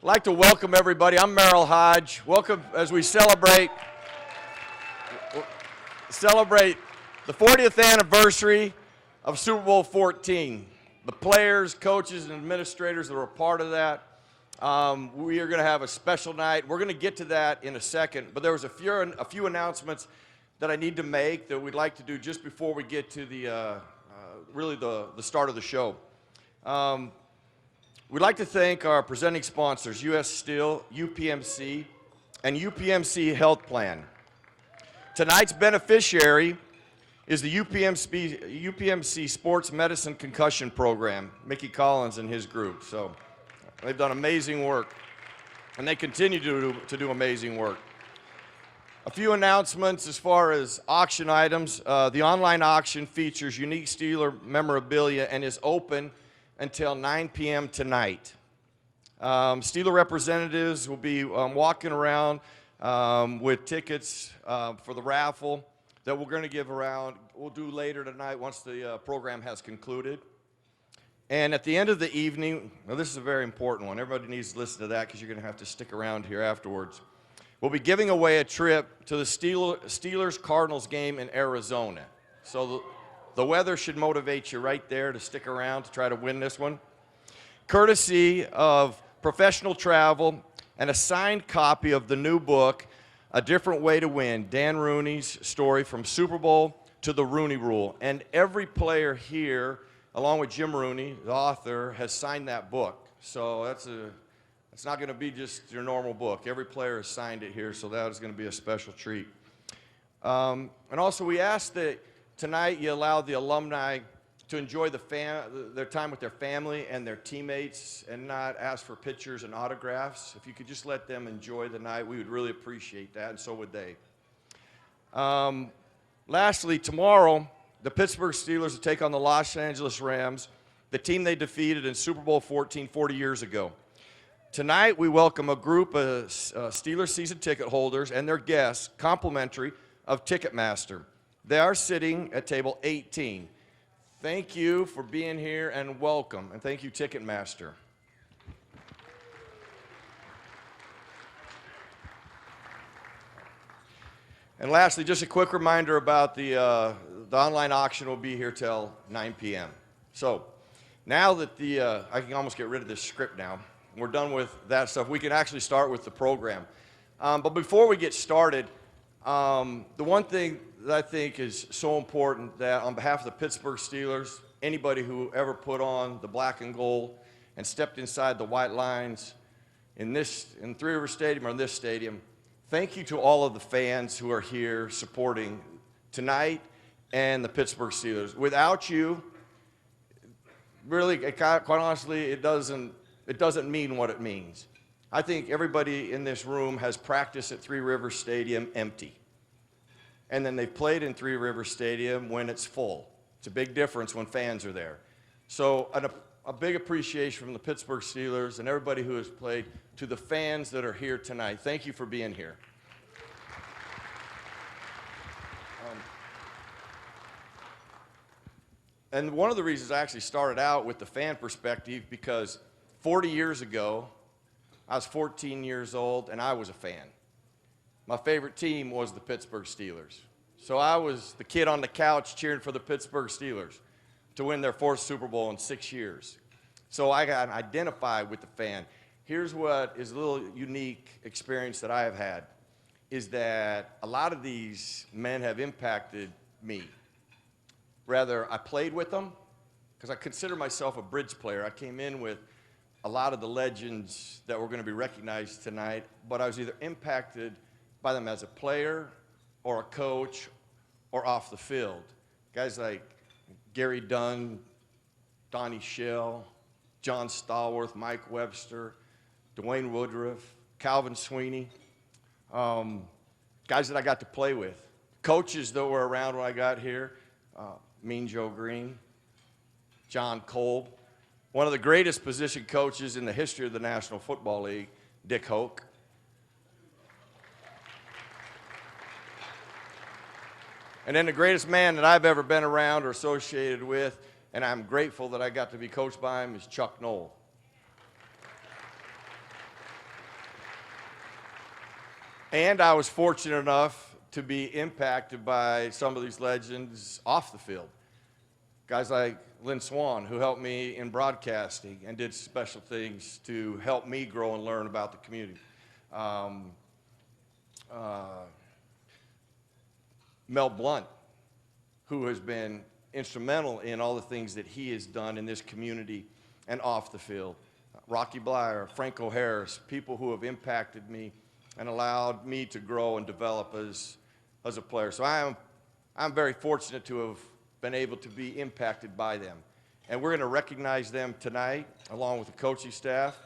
I'd like to welcome everybody. I'm Merrill Hodge. Welcome as we celebrate the 40th anniversary of Super Bowl XIV. The players, coaches, and administrators that were a part of that. We are going to have a special night. We're going to get to that in a second, but there was a few announcements that I need to make that we'd like to do just before we get to the start of the show. We'd like to thank our presenting sponsors, US Steel, UPMC, and UPMC Health Plan. Tonight's beneficiary is the UPMC Sports Medicine Concussion Program, Mickey Collins and his group. So they've done amazing work, and they continue to do amazing work. A few announcements as far as auction items. The online auction features unique Steeler memorabilia and is open until 9 p.m. tonight. Steeler representatives will be walking around with tickets for the raffle that we're going to give around. We'll do later tonight once the program has concluded. And at the end of the evening, now this is a very important one. Everybody needs to listen to that because you're going to have to stick around here afterwards. We'll be giving away a trip to the Steelers-Cardinals game in Arizona. So the weather should motivate you right there to stick around to try to win this one. Courtesy of Professional Travel and a signed copy of the new book, A Different Way to Win, Dan Rooney's story from Super Bowl to the Rooney Rule. And every player here, along with Jim Rooney, the author, has signed that book. So it's not going to be just your normal book. Every player has signed it here, so that is going to be a special treat. And also we ask that tonight you allow the alumni to enjoy their time with their family and their teammates and not ask for pictures and autographs. If you could just let them enjoy the night, we would really appreciate that, and so would they. Lastly, tomorrow, the Pittsburgh Steelers will take on the Los Angeles Rams, the team they defeated in Super Bowl XIV 40 years ago. Tonight, we welcome a group of Steelers season ticket holders and their guests, complimentary of Ticketmaster. They are sitting at table 18. Thank you for being here and welcome. And thank you, Ticketmaster. And lastly, just a quick reminder about the online auction will be here till 9 p.m. So now that I can almost get rid of this script now. We're done with that stuff. We can actually start with the program. But before we get started, the one thing that I think is so important that on behalf of the Pittsburgh Steelers, anybody who ever put on the black and gold and stepped inside the white lines in Three River Stadium or in this stadium, thank you to all of the fans who are here supporting tonight and the Pittsburgh Steelers. Without you, really, quite honestly, it doesn't mean what it means. I think everybody in this room has practiced at Three River Stadium empty. And then they've played in Three River Stadium when it's full. It's a big difference when fans are there. So a big appreciation from the Pittsburgh Steelers and everybody who has played to the fans that are here tonight. Thank you for being here. And one of the reasons I actually started out with the fan perspective because 40 years ago, I was 14 years old, and I was a fan. My favorite team was the Pittsburgh Steelers. So I was the kid on the couch cheering for the Pittsburgh Steelers to win their 4th Super Bowl in 6 years. So I got identified with the fan. Here's what is a little unique experience that I have had, is that a lot of these men have impacted me. Rather, I played with them, because I consider myself a bridge player. I came in with a lot of the legends that were going to be recognized tonight, but I was either impacted by them as a player or a coach or off the field. Guys like Gary Dunn, Donnie Shell, John Stallworth, Mike Webster, Dwayne Woodruff, Calvin Sweeney, guys that I got to play with. Coaches that were around when I got here, Mean Joe Green, John Kolb, one of the greatest position coaches in the history of the National Football League, Dick Hoke. And then the greatest man that I've ever been around or associated with, and I'm grateful that I got to be coached by him, is Chuck Noll. And I was fortunate enough to be impacted by some of these legends off the field. Guys like Lynn Swan, who helped me in broadcasting and did special things to help me grow and learn about the community. Mel Blount, who has been instrumental in all the things that he has done in this community and off the field. Rocky Blyer, Franco Harris, people who have impacted me and allowed me to grow and develop as a player. So I'm very fortunate to have been able to be impacted by them. And we're going to recognize them tonight, along with the coaching staff.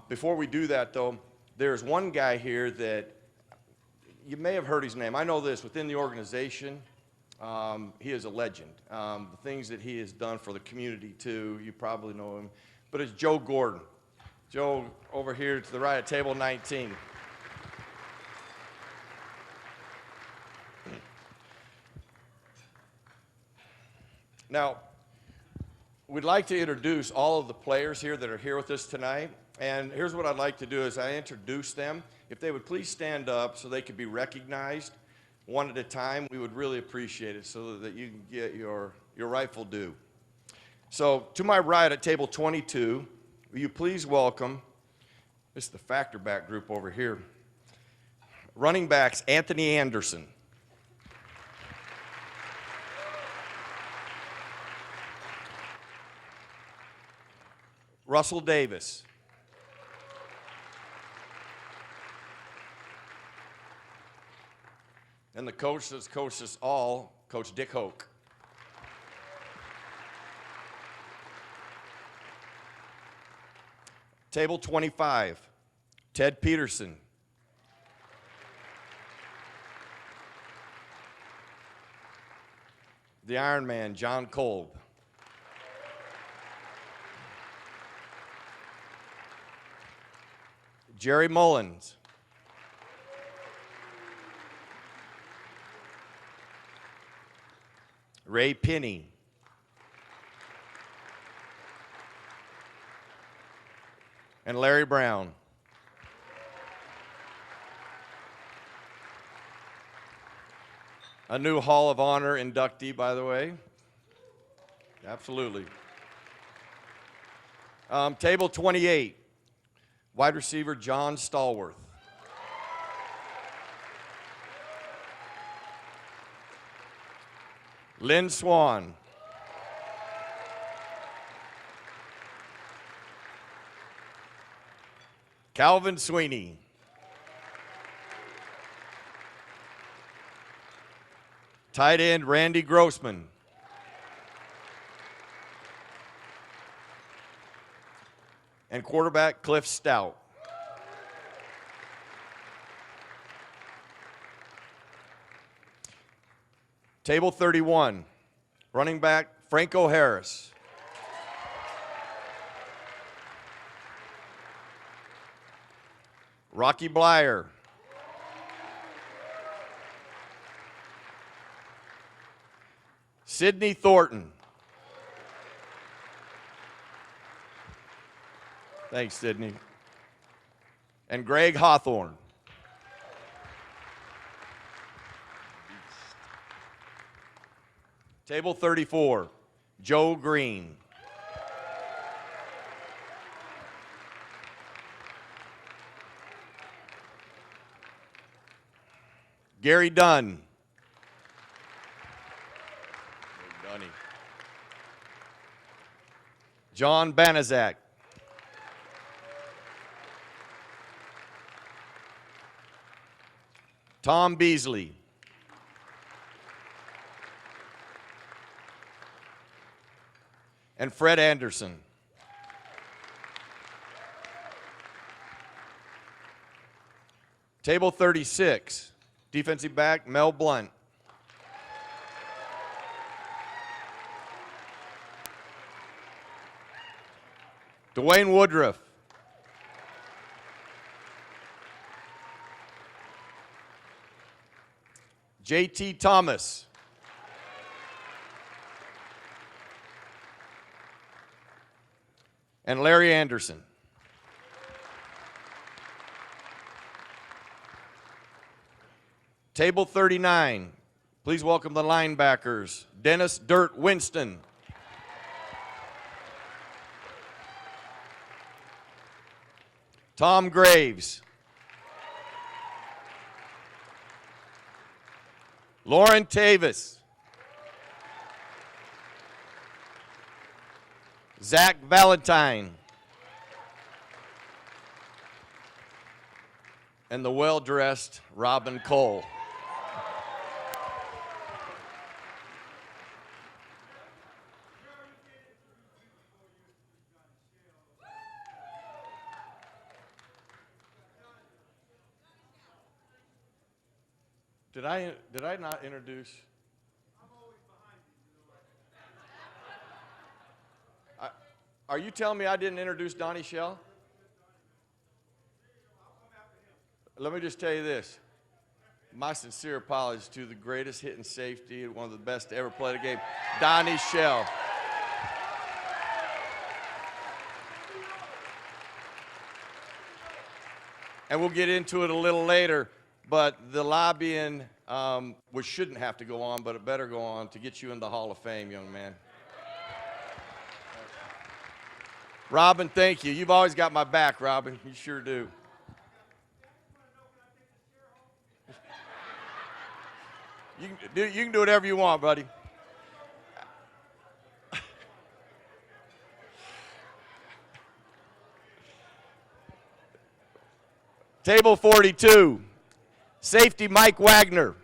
Before we do that, though, there's one guy here that you may have heard his name. I know this, within the organization, he is a legend. The things that he has done for the community, too, you probably know him. But it's Joe Gordon. Joe, over here to the right at table 19. Now, we'd like to introduce all of the players here that are here with us tonight. And here's what I'd like to do is I introduce them. If they would please stand up so they could be recognized one at a time, we would really appreciate it so that you can get your rightful due. So to my right at table 22, will you please welcome, this is the factor back group over here, running backs Anthony Anderson. Russell Davis. And the coach that's coached us all, Coach Dick Hoke. Table 25, Ted Peterson. The Iron Man, John Kolb. Jerry Mullins. Ray Penny. And Larry Brown. A new Hall of Honor inductee, by the way. Absolutely. Table 28, wide receiver John Stallworth. Lynn Swan. Calvin Sweeney. Tight end Randy Grossman. And quarterback Cliff Stout. Table 31, running back Franco Harris. Rocky Blyer. Sidney Thornton. Thanks, Sidney. And Greg Hawthorne. Table 34, Joe Green. Gary Dunn. John Banaszak. Tom Beasley. And Fred Anderson. Table 36, defensive back Mel Blount. Dwayne Woodruff. J.T. Thomas. And Larry Anderson. Table 39, please welcome the linebackers, Dennis Dirt Winston. Tom Graves. Lauren Tavis. Zach Valentine. And the well-dressed Robin Cole. Did I not introduce? Are you telling me I didn't introduce Donnie Shell? Let me just tell you this. My sincere apologies to the greatest hitting safety, one of the best to ever play the game, Donnie Shell. And we'll get into it a little later, but the lobbying, which shouldn't have to go on, but it better go on to get you in the Hall of Fame, young man. Robin, thank you. You've always got my back, Robin. You sure do. You can do whatever you want, buddy. Table 42, safety Mike Wagner.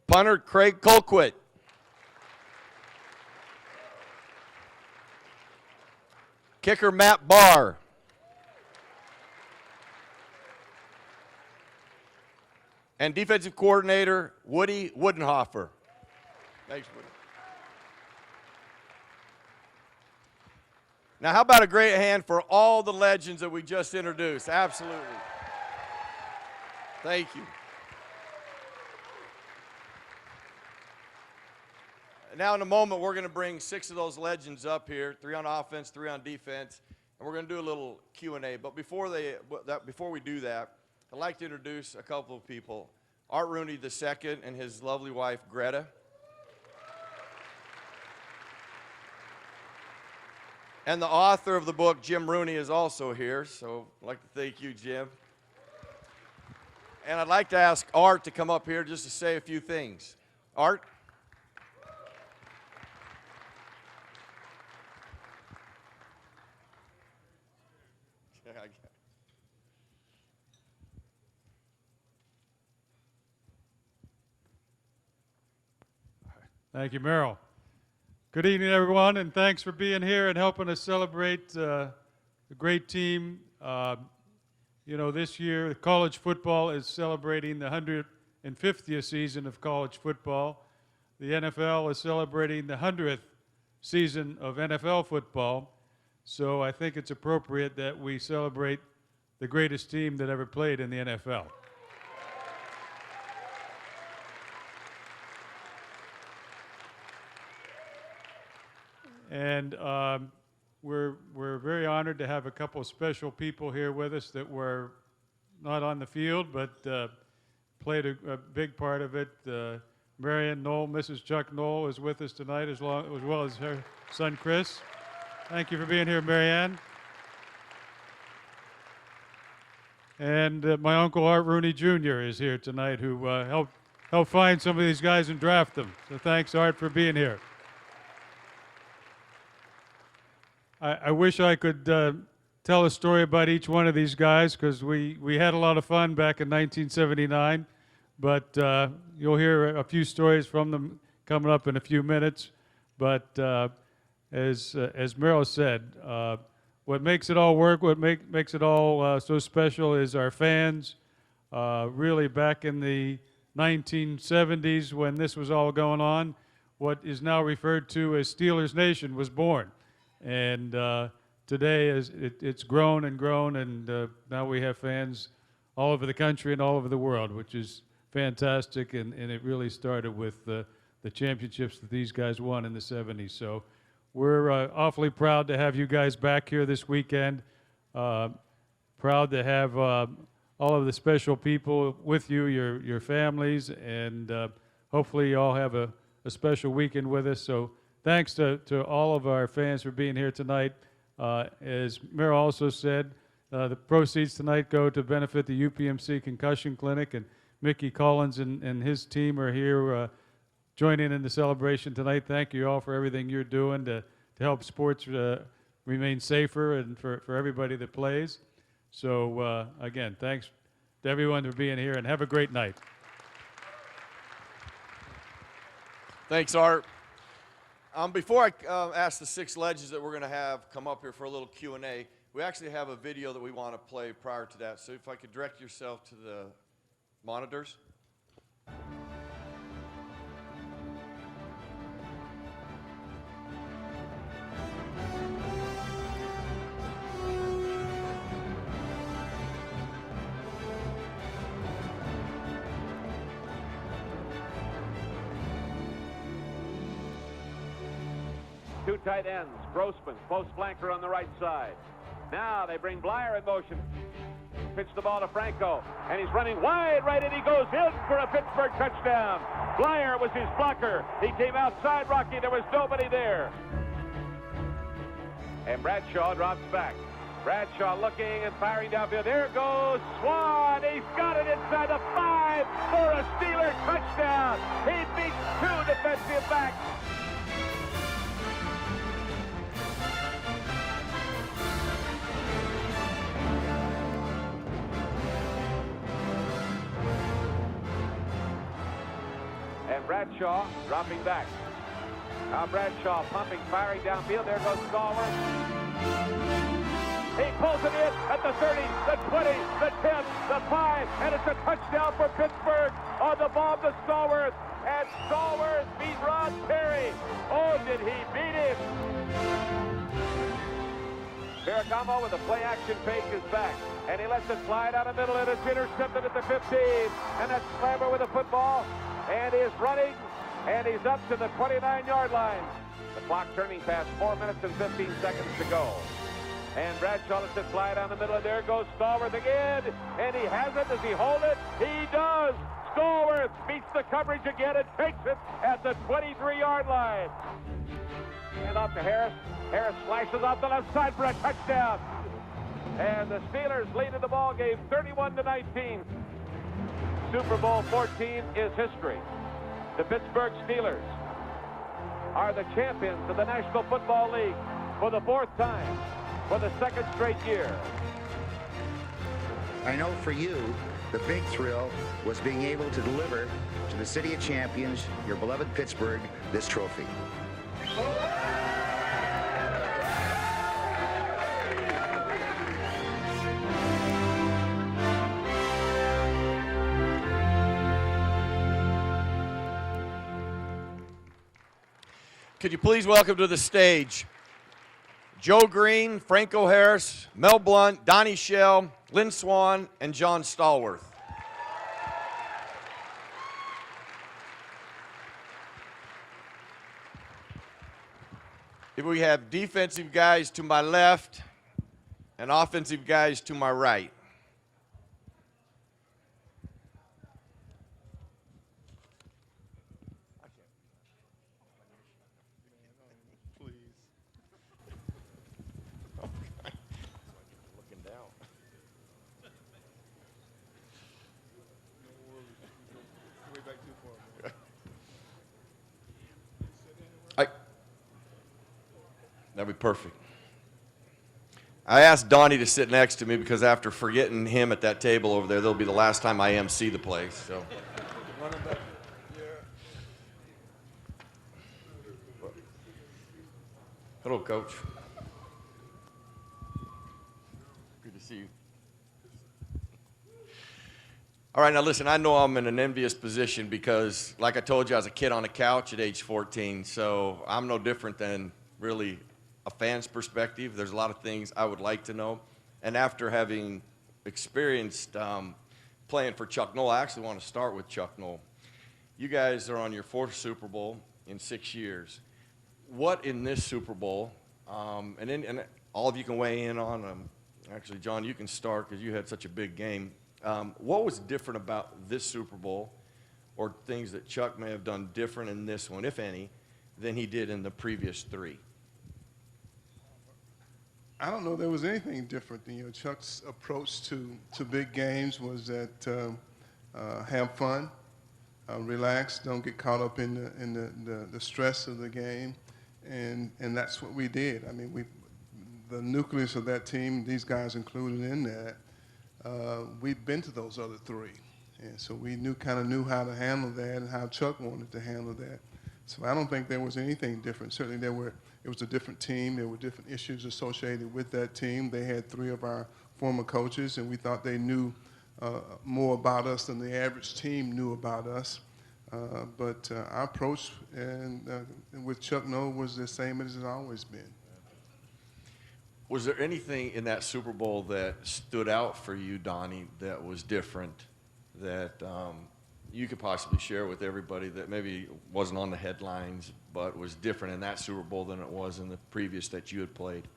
Punter Craig Colquitt. Kicker Matt Barr. And defensive coordinator Woody Woodenhofer. Thanks, Woody. Now, how about a great hand for all the legends that we just introduced? Absolutely. Thank you. Now, in a moment, we're going to bring 6 of those legends up here, 3 on offense, 3 on defense, and we're going to do a little Q&A. But before we do that, I'd like to introduce a couple of people. Art Rooney II and his lovely wife, Greta. And the author of the book, Jim Rooney, is also here, so I'd like to thank you, Jim. And I'd like to ask Art to come up here just to say a few things. Art? Thank you, Merrill. Good evening, everyone, and thanks for being here and helping us celebrate the great team. You know, this year, college football is celebrating the 150th season of college football. The NFL is celebrating the 100th season of NFL football. So I think it's appropriate that we celebrate the greatest team that ever played in the NFL. And we're very honored to have a couple of special people here with us that were not on the field, but played a big part of it. Marianne Noll, Mrs. Chuck Noll, is with us tonight, as well as her son, Chris. Thank you for being here, Marianne. And my uncle, Art Rooney Jr., is here tonight, who helped find some of these guys and draft them. So thanks, Art, for being here. I wish I could tell a story about each one of these guys, because we had a lot of fun back in 1979, but you'll hear a few stories from them coming up in a few minutes. But as Merrill said, what makes it all work, what makes it all so special is our fans. Really back in the 1970s, when this was all going on, what is now referred to as Steelers Nation was born. And today it's grown and grown, and now we have fans all over the country and all over the world, which is fantastic, and it really started with the championships that these guys won in the 70s. So we're awfully proud to have you guys back here this weekend. Proud to have all of the special people with you, your families, and hopefully you all have a special weekend with us. So thanks to all of our fans for being here tonight. As Mayor also said, the proceeds tonight go to benefit the UPMC Concussion Clinic, and Mickey Collins and his team are here joining in the celebration tonight. Thank you all for everything you're doing to help sports remain safer and for everybody that plays. So again, thanks to everyone for being here, and have a great night. Thanks, Art. Before I ask the 6 legends that we're going to have come up here for a little Q&A, we actually have a video that we want to play prior to that. So if I could direct yourself to the monitors. Two tight ends, Grossman, close flanker on the right side. Now they bring Blyer in motion. Pitch the ball to Franco, and he's running wide right, and he goes in for a Pittsburgh touchdown. Blyer was his blocker. He came outside Rocky. There was nobody there. And Bradshaw drops back. Bradshaw looking and firing downfield. There goes Swan. He's got it inside the 5 for a Steeler touchdown. He beats 2 defensive backs. Bradshaw dropping back. Now Bradshaw pumping, firing downfield. There goes Stallworth. He pulls it in at the 30, the 20, the 10, the 5, and it's a touchdown for Pittsburgh on the bomb to Stallworth. And Stallworth beat Rod Perry. Oh, did he beat him? Ferragamo with a play-action fake is back, and he lets it fly down the middle, and it's intercepted at the 15. And that's Slammer with the football. And is running, and he's up to the 29-yard line. The clock turning past 4 minutes and 15 seconds to go. And Bradshaw lets it fly down the middle, and there goes Stallworth again. And he has it. Does he hold it? He does. Stallworth beats the coverage again and takes it at the 23-yard line. And off to Harris. Harris slashes off the left side for a touchdown. And the Steelers lead in the ball game 31-19. Super Bowl XIV is history. The Pittsburgh Steelers are the champions of the National Football League for the 4th time, for the 2nd straight year. I know for you, the big thrill was being able to deliver to the City of Champions, your beloved Pittsburgh, this trophy. Could you please welcome to the stage Joe Green, Franco Harris, Mel Blount, Donnie Shell, Lynn Swan, and John Stallworth. If we have defensive guys to my left and offensive guys to my right. That'd be perfect. I asked Donnie to sit next to me because after forgetting him at that table over there, that'll be the last time I MC the place. So. Hello, Coach. Good to see you. All right, now listen, I know I'm in an envious position because, like I told you, I was a kid on a couch at age 14, so I'm no different than really a fan's perspective. There's a lot of things I would like to know. And after having experienced playing for Chuck Noll, I actually want to start with Chuck Noll. You guys are on your 4th Super Bowl in 6 years. What in this Super Bowl, and all of you can weigh in on Actually, John, you can start because you had such a big game. What was different about this Super Bowl, or things that Chuck may have done different in this one, if any, than he did in the previous three? I don't know there was anything different. Chuck's approach to big games was that have fun, relax, don't get caught up in the stress of the game, and that's what we did. I mean, the nucleus of that team, these guys included in that, we'd been to those other three, and so we kind of knew how to handle that and how Chuck wanted to handle that. So I don't think there was anything different. Certainly it was a different team. There were different issues associated with that team. They had three of our former coaches, and we thought they knew more about us than the average team knew about us. But our approach with Chuck Noll was the same as it's always been. Was there anything in that Super Bowl that stood out for you, Donnie, that was different, that you could possibly share with everybody, that maybe wasn't on the headlines but was different in that Super Bowl than it was in the previous that you had played?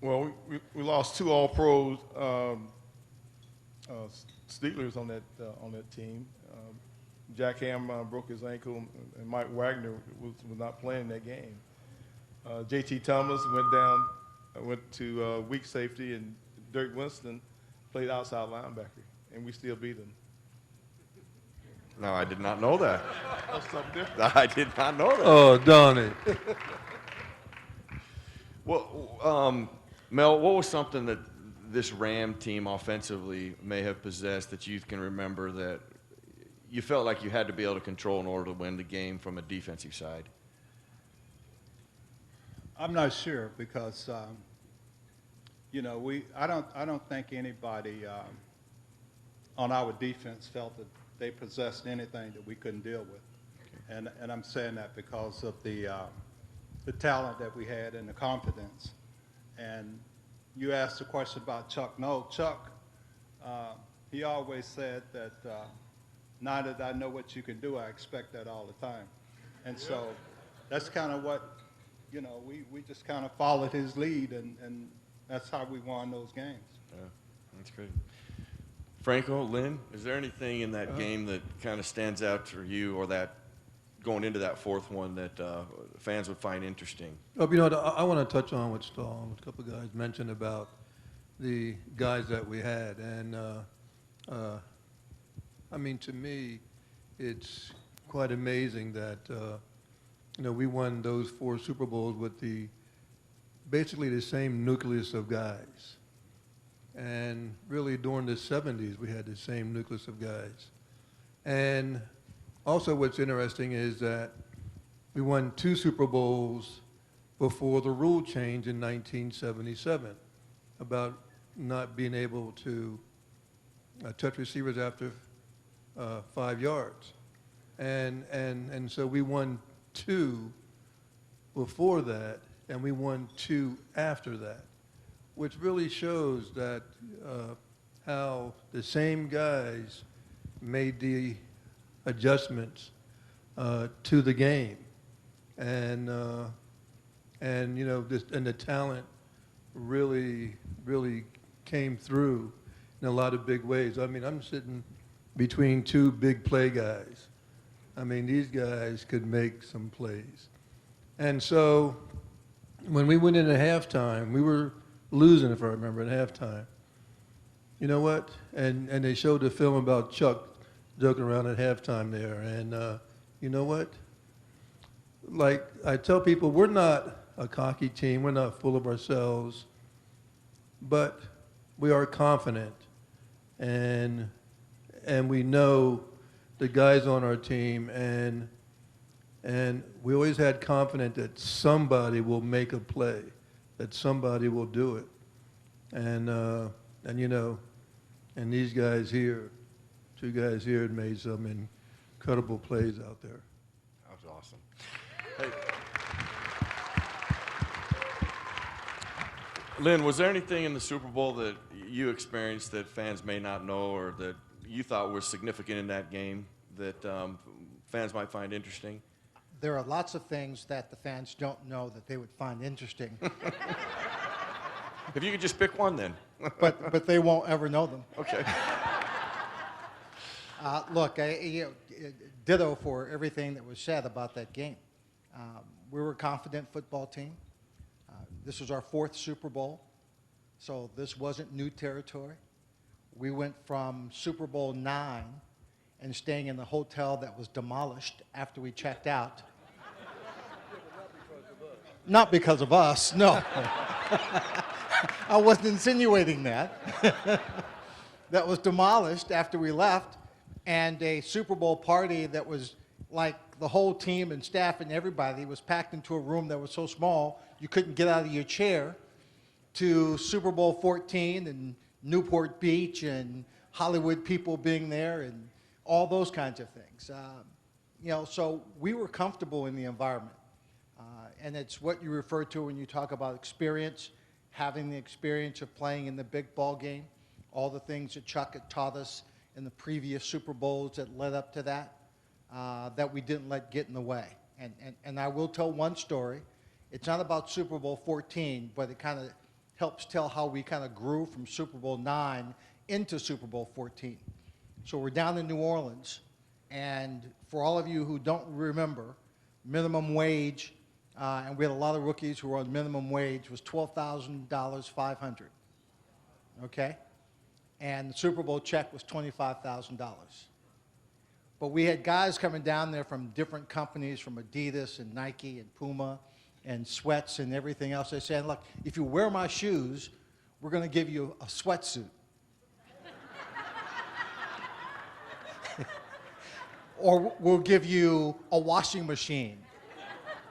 Well, we lost two All-Pros, Steelers on that team. Jack Ham broke his ankle, and Mike Wagner was not playing that game. J.T. Thomas went to weak safety, and Dirk Winston played outside linebacker, and we still beat them. No, I did not know that. That's something different. I did not know that. Oh, Donnie. Well, Mel, what was something that this Ram team offensively may have possessed that you can remember that you felt like you had to be able to control in order to win the game from a defensive side? I'm not sure because, I don't think anybody on our defense felt that they possessed anything that we couldn't deal with, and I'm saying that because of the talent that we had and the confidence. And you asked a question about Chuck Noll. Chuck, he always said that now that I know what you can do, I expect that all the time, and so that's kind of what. We just kind of followed his lead, and that's how we won those games. Yeah, that's great. Franco, Lynn, is there anything in that game that kind of stands out for you, or that going into that fourth one that fans would find interesting? Oh, I want to touch on what Stahl, a couple of guys mentioned about the guys that we had. And, to me, it's quite amazing that we won those 4 Super Bowls with basically the same nucleus of guys. And really during the 70s, we had the same nucleus of guys. And also what's interesting is that we won 2 Super Bowls before the rule change in 1977 about not being able to touch receivers after 5 yards. And so we won 2 before that, and we won 2 after that, which really shows that how the same guys made the adjustments to the game, and the talent really came through in a lot of big ways. I'm sitting between 2 big play guys. These guys could make some plays. And so when we went into halftime, we were losing, if I remember, at halftime. You know what? And they showed the film about Chuck joking around at halftime there. And you know what? Like I tell people, we're not a cocky team. We're not full of ourselves. But we are confident. And we know the guys on our team, and we always had confidence that somebody will make a play, that somebody will do it, and these guys here, 2 guys here, had made some incredible plays out there. That was awesome. Hey. Lynn, was there anything in the Super Bowl that you experienced that fans may not know, or that you thought was significant in that game that fans might find interesting? There are lots of things that the fans don't know that they would find interesting. If you could just pick one then. but they won't ever know them. Okay. Look, ditto for everything that was said about that game. We were a confident football team. This was our 4th Super Bowl, so this wasn't new territory. We went from Super Bowl IX and staying in the hotel that was demolished after we checked out. Not because of us, no. I wasn't insinuating that. That was demolished after we left, and a Super Bowl party that was like the whole team and staff and everybody was packed into a room that was so small you couldn't get out of your chair, to Super Bowl XIV and Newport Beach and Hollywood people being there and all those kinds of things. So we were comfortable in the environment. And it's what you refer to when you talk about experience, having the experience of playing in the big ball game, all the things that Chuck had taught us in the previous Super Bowls that led up to that, that we didn't let get in the way. And I will tell one story. It's not about Super Bowl XIV, but it kind of helps tell how we kind of grew from Super Bowl IX into Super Bowl XIV. So we're down in New Orleans, and for all of you who don't remember, minimum wage, and we had a lot of rookies who were on minimum wage, was $12,500, okay? And the Super Bowl check was $25,000. But we had guys coming down there from different companies, from Adidas and Nike and Puma and Sweats and everything else. They said, look, if you wear my shoes, we're going to give you a sweatsuit. Or we'll give you a washing machine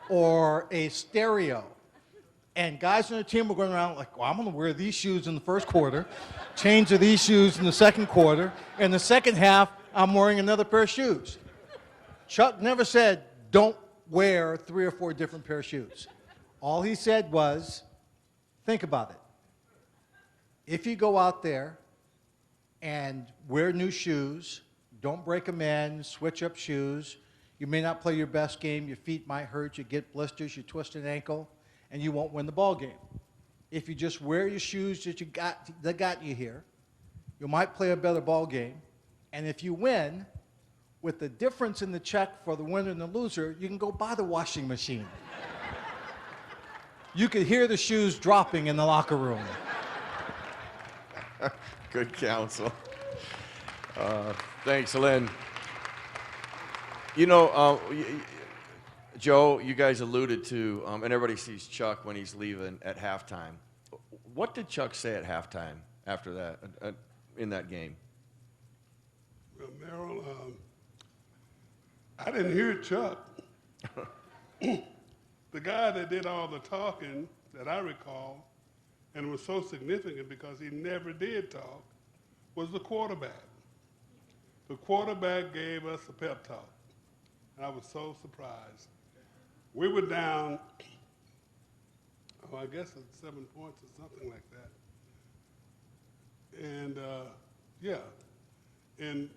or a stereo. And guys on the team were going around like, well, I'm going to wear these shoes in the first quarter, change to these shoes in the second quarter, and the second half, I'm wearing another pair of shoes. Chuck never said, don't wear 3 or 4 different pair of shoes. All he said was, think about it. If you go out there and wear new shoes, don't break them in, switch up shoes, you may not play your best game, your feet might hurt, you get blisters, you twist an ankle, and you won't win the ball game. If you just wear your shoes that got you here, you might play a better ball game, and if you win, with the difference in the check for the winner and the loser, you can go buy the washing machine. You could hear the shoes dropping in the locker room. Good counsel. Thanks, Lynn. You know, Joe, you guys alluded to, and everybody sees Chuck when he's leaving at halftime. What did Chuck say at halftime after that, in that game? Well, Merrill, I didn't hear Chuck. The guy that did all the talking that I recall, and was so significant because he never did talk, was the quarterback. The quarterback gave us a pep talk. And I was so surprised. We were down, I guess it's 7 points or something like that. And and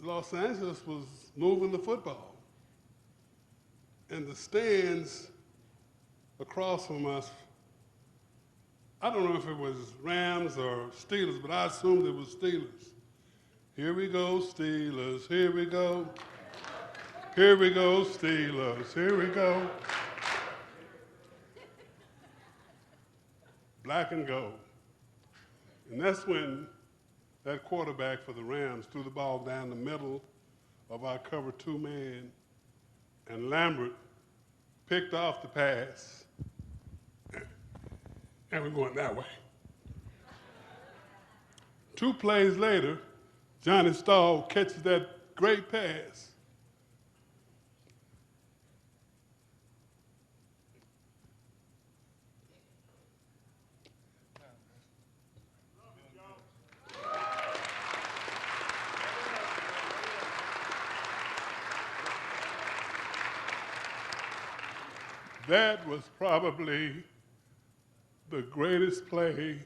Los Angeles was moving the football. And the stands across from us, I don't know if it was Rams or Steelers, but I assumed it was Steelers. Here we go, Steelers, here we go. Here we go, Steelers, here we go. Black and gold. And that's when that quarterback for the Rams threw the ball down the middle of our cover 2 man, and Lambert picked off the pass, and we're going that way. 2 plays later, Johnny Stahl catches that great pass. That was probably the greatest play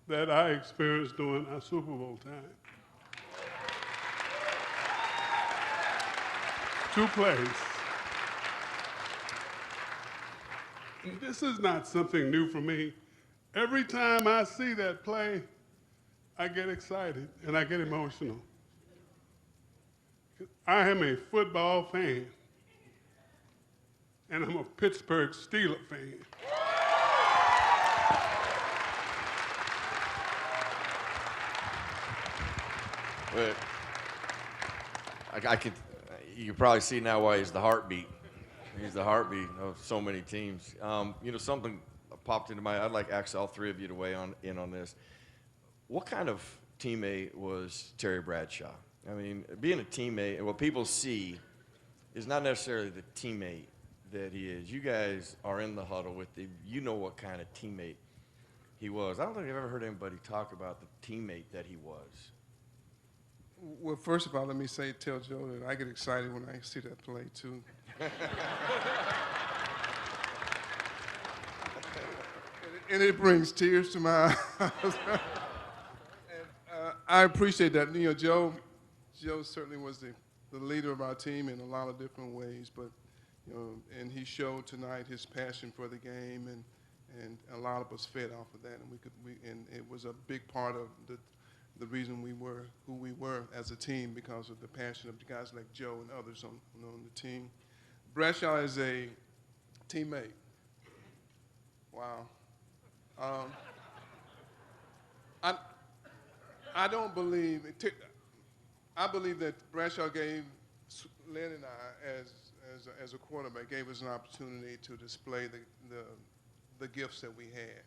that I experienced during our Super Bowl time. 2 plays. this is not something new for me. Every time I see that play, I get excited and I get emotional. I am a football fan, and I'm a Pittsburgh Steelers fan. But you can probably see now why he's the heartbeat. He's the heartbeat of so many teams. Something popped into my. I'd like to ask all three of you to weigh in on this. What kind of teammate was Terry Bradshaw? I mean, being a teammate, and what people see is not necessarily the teammate that he is. You guys are in the huddle with him. You know what kind of teammate he was. I don't think I've ever heard anybody talk about the teammate that he was. Well, first of all, let me tell Joe that I get excited when I see that play, too. and it brings tears to my eyes. I appreciate that. Joe certainly was the leader of our team in a lot of different ways, but and he showed tonight his passion for the game, and a lot of us fed off of that, and it was a big part of the reason we were who we were as a team, because of the passion of guys like Joe and others on the team. Bradshaw is a teammate. Wow. I don't believe, I believe that Bradshaw gave Lynn and I, as a quarterback, gave us an opportunity to display the gifts that we had.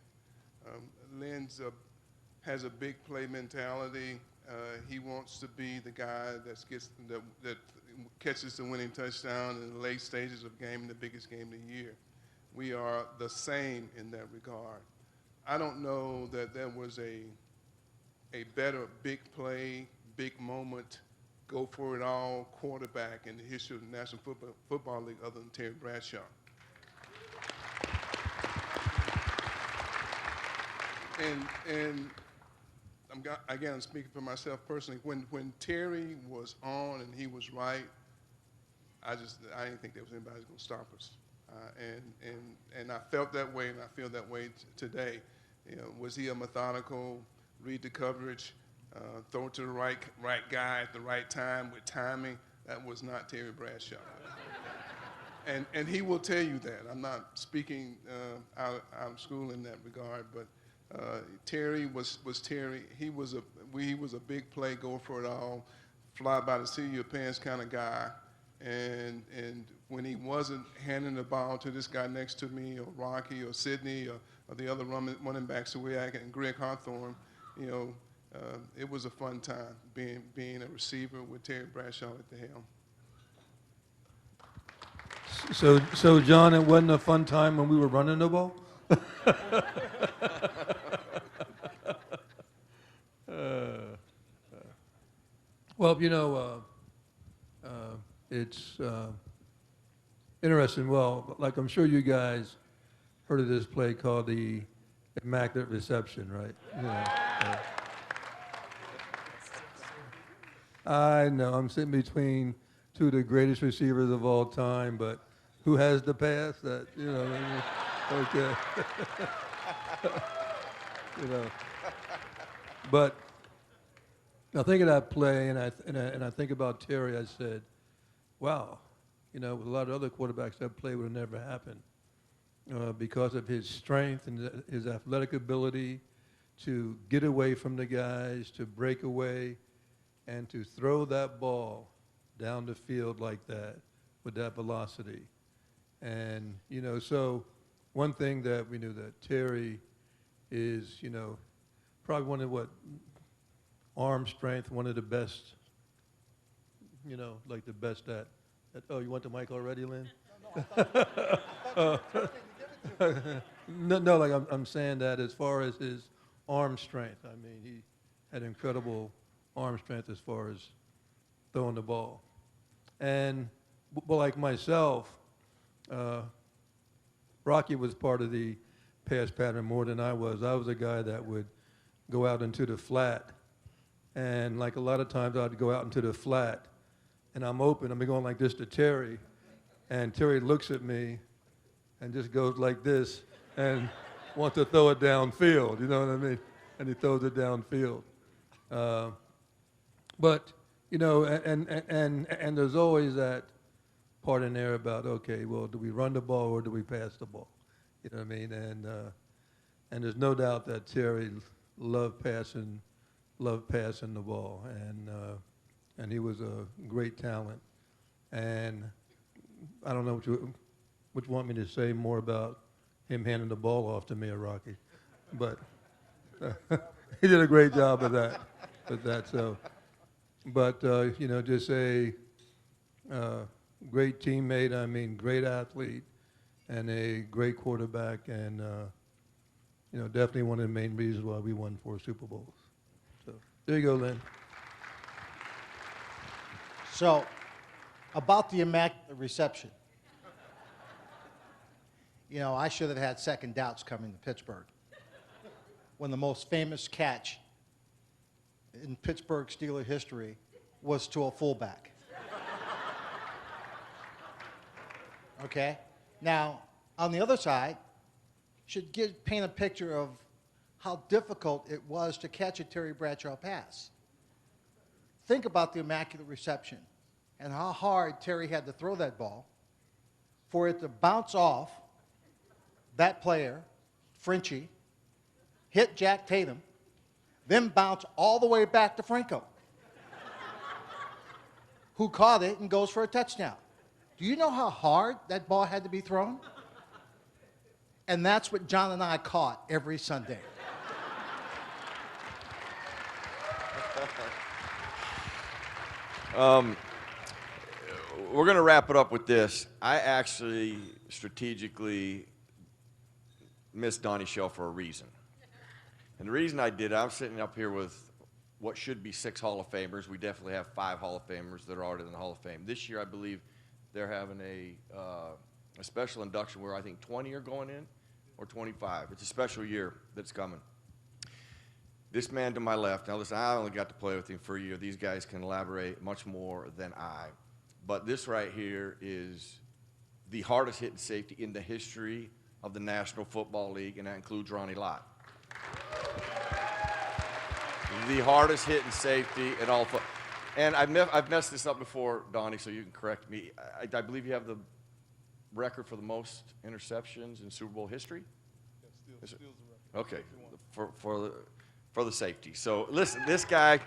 Lynn has a big play mentality. He wants to be the guy that catches the winning touchdown in the late stages of game, the biggest game of the year. We are the same in that regard. I don't know that there was a better big play, big moment, go for it all quarterback in the history of the National Football League other than Terry Bradshaw. And I'm speaking for myself personally. When Terry was on and he was right, I didn't think there was anybody going to stop us. And I felt that way, and I feel that way today. Was he a methodical, read the coverage, throw it to the right guy at the right time with timing? That was not Terry Bradshaw. and he will tell you that. I'm not speaking out of school in that regard, but Terry was Terry. He was a big play, go for it all, fly by the seat of your pants kind of guy. And when he wasn't handing the ball to this guy next to me, or Rocky, or Sidney, or the other running backs, Suwiak and Greg Hawthorne, it was a fun time being a receiver with Terry Bradshaw at the helm. So John, it wasn't a fun time when we were running the ball? Well, it's interesting. Well, like I'm sure you guys heard of this play called the Immaculate Reception, right? I know, I'm sitting between two of the greatest receivers of all time, but who has the pass? That, okay. But I think of that play, and I think about Terry. I said, wow, with a lot of other quarterbacks, that play would have never happened because of his strength and his athletic ability to get away from the guys, to break away, and to throw that ball down the field like that with that velocity. And, so one thing that we knew that Terry is, probably one of arm strength, one of the best, like the best at oh, you want the mic already, Lynn? No, like I'm saying that as far as his arm strength, I mean, he had incredible arm strength as far as throwing the ball. And, well, like myself, Rocky was part of the pass pattern more than I was. I was a guy that would go out into the flat, and like a lot of times I'd go out into the flat, and I'm open, I'm going like this to Terry, and Terry looks at me, and just goes like this and wants to throw it downfield, you know what I mean? And he throws it downfield. But, you know, and there's always that part in there about, okay, well, do we run the ball or do we pass the ball? You know what I mean? And there's no doubt that Terry loved passing the ball, and he was a great talent. And I don't know what you want me to say more about him handing the ball off to me or Rocky, but he did a great job of that. So, but you know, just a great teammate. I mean, great athlete, and a great quarterback, and you know, definitely one of the main reasons why we won 4 Super Bowls. So there you go, Lynn. So, about the immaculate reception. You know, I should have had second doubts coming to Pittsburgh when the most famous catch in Pittsburgh Steelers history was to a fullback. Okay? Now, on the other side, should paint a picture of how difficult it was to catch a Terry Bradshaw pass. Think about the immaculate reception and how hard Terry had to throw that ball for it to bounce off that player, Frenchie, hit Jack Tatum, then bounce all the way back to Franco, who caught it and goes for a touchdown. Do you know how hard that ball had to be thrown? And that's what John and I caught every Sunday. We're going to wrap it up with this. I actually strategically missed Donnie Shell for a reason. And the reason I did, I'm sitting up here with what should be 6 Hall of Famers. We definitely have 5 Hall of Famers that are already in the Hall of Fame. This year, I believe they're having a special induction where I think 20 are going in, or 25. It's a special year that's coming. This man to my left, now listen, I only got to play with him for a year. These guys can elaborate much more than I. But this right here is the hardest hitting safety in the history of the National Football League, and that includes Ronnie Lott. The hardest hitting safety in all football. And I've messed this up before, Donnie, so you can correct me. I believe you have the record for the most interceptions in Super Bowl history? Yeah, Steelers the record. Okay, for the safety. So listen, this guy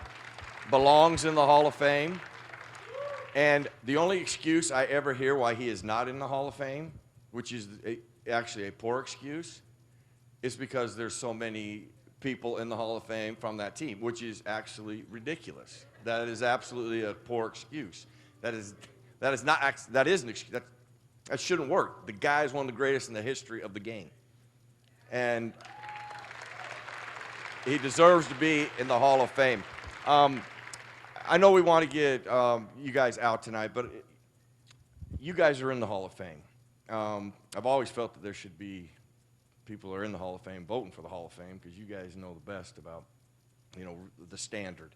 belongs in the Hall of Fame. And the only excuse I ever hear why he is not in the Hall of Fame, which is actually a poor excuse, is because there's so many people in the Hall of Fame from that team, which is actually ridiculous. That is absolutely a poor excuse. That is an excuse. That shouldn't work. The guy is one of the greatest in the history of the game. And he deserves to be in the Hall of Fame. I know we want to get you guys out tonight, but you guys are in the Hall of Fame. I've always felt that there should be people who are in the Hall of Fame voting for the Hall of Fame because you guys know the best about, you know, the standard.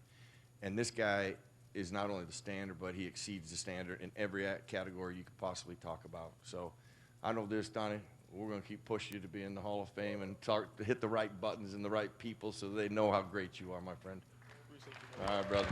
And this guy is not only the standard, but he exceeds the standard in every category you could possibly talk about. So I know this, Donnie, we're going to keep pushing you to be in the Hall of Fame and to hit the right buttons and the right people so they know how great you are, my friend. All right, brother.